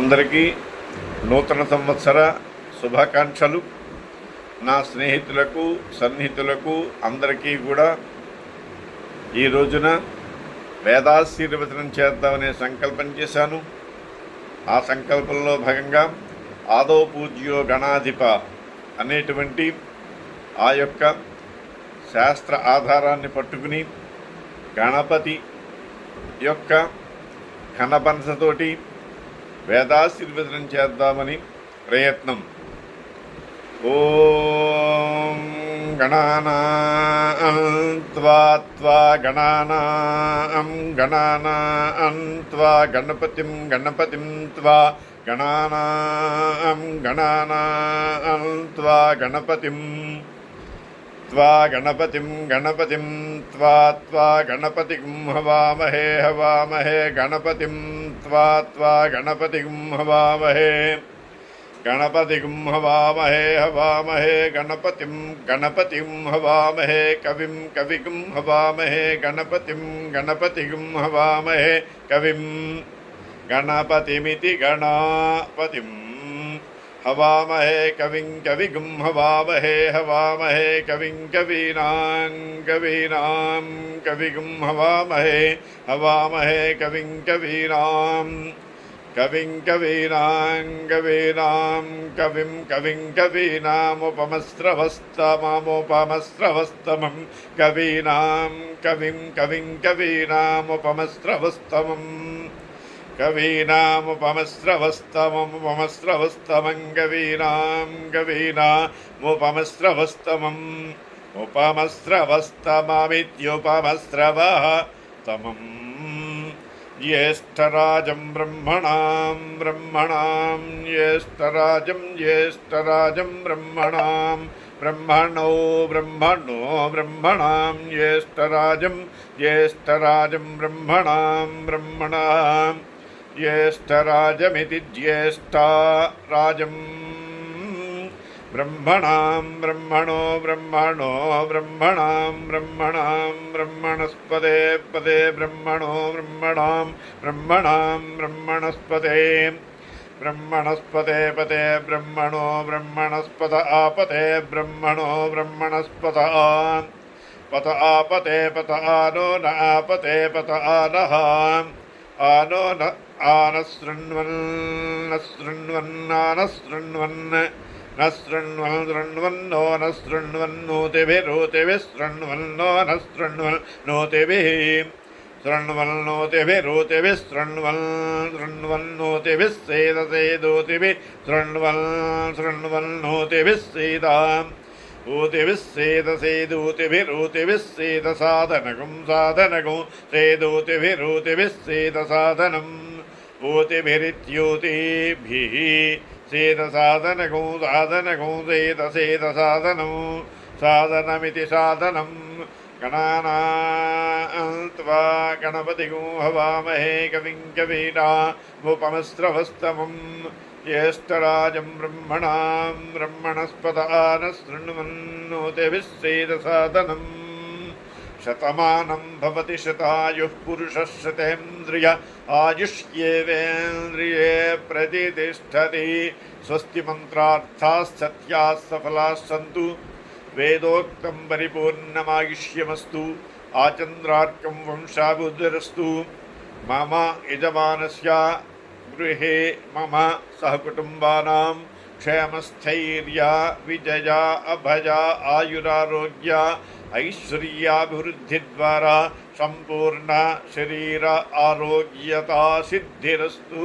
అందరికీ నూతన సంవత్సర శుభాకాంక్షలు. నా స్నేహితులకు సన్నిహితులకు అందరికీ కూడా ఈ రోజున వేదాశీర్వచనం చేద్దామనే సంకల్పం చేశాను. ఆ సంకల్పంలో భాగంగా ఆదో పూజ్యో గణాధిప అనేటువంటి ఆ యొక్క శాస్త్ర ఆధారాన్ని పట్టుకుని గణపతి యొక్క కనపనసతోటి వేదాశీర్వచనం చేద్దామని ప్రయత్నం. ఓం గణానాం త్వా గణానాం గణపతిం త్వా గణానాం గణపతిం త్వా గణపతిం హవామహే గణపతిం త్వా గణపతిం హవామహే గణపతిం హవామహే గణపతిం హవామహే కవిం హవామహే గణపతిం హవామహే కవిం గణపతిమితి గణపతిం హవామహే కవిం హవామహే కవిం కవీనాం కవిం హవామహే కవిం కవీనాముపమస్రవస్తమం కవీనాముపమస్రవస్తమం ఉపమస్రవస్తమమిత్యుపమస్రవస్తమం జ్యేష్ఠరాజం బ్రహ్మణాం జ్యేష్ఠరాజం బ్రహ్మణాం బ్రహ్మణాం జ్యేష్ఠరాజం బ్రహ్మణాం జ్యేష్ఠరాజమితి జ్యేష్ఠరాజం బ్రహ్మణాం బ్రహ్మణస్పదే పదే బ్రహ్మణస్పతే పదే బ్రహ్మణస్పత ఆపతే బ్రహ్మణస్పత ఆపతే పత ఆనో నాపతే పత ఆనః ఆనో సాధనం ఊతిభిరిత్యూతిభిః సేదసాధనగం సాధనమితి సాధనం. గణానాం త్వా గణపతిం హవామహే కవిం కవీనాముపమస్రవస్తమం జ్యేష్ఠరాజం బ్రహ్మణస్పత ఆనశృణ్వన్నోతిభిస్సేదసాదనం. శతమానం భవతి శతాయుః పురుషः శతేంద్రియ ఆయుష్యేవేంద్రియే ప్రతితిష్ఠతి. స్వస్తి మంత్రార్థాః సత్యాః సఫలాః సంతు. వేదోక్తం పరిపూర్ణమాయుష్యమస్తు. ఆచంద్రార్కం వంశాభివృద్ధిరస్తు. మమ యజమానస్య గృహే మమ సహకుటుంబానాం క్షేమస్థైర్య విజయ అభయ ఆయురారోగ్య ఐశ్వర్యాభివృద్ధి ద్వారా సంపూర్ణ శరీర ఆరోగ్యతా సిద్ధిరస్తు.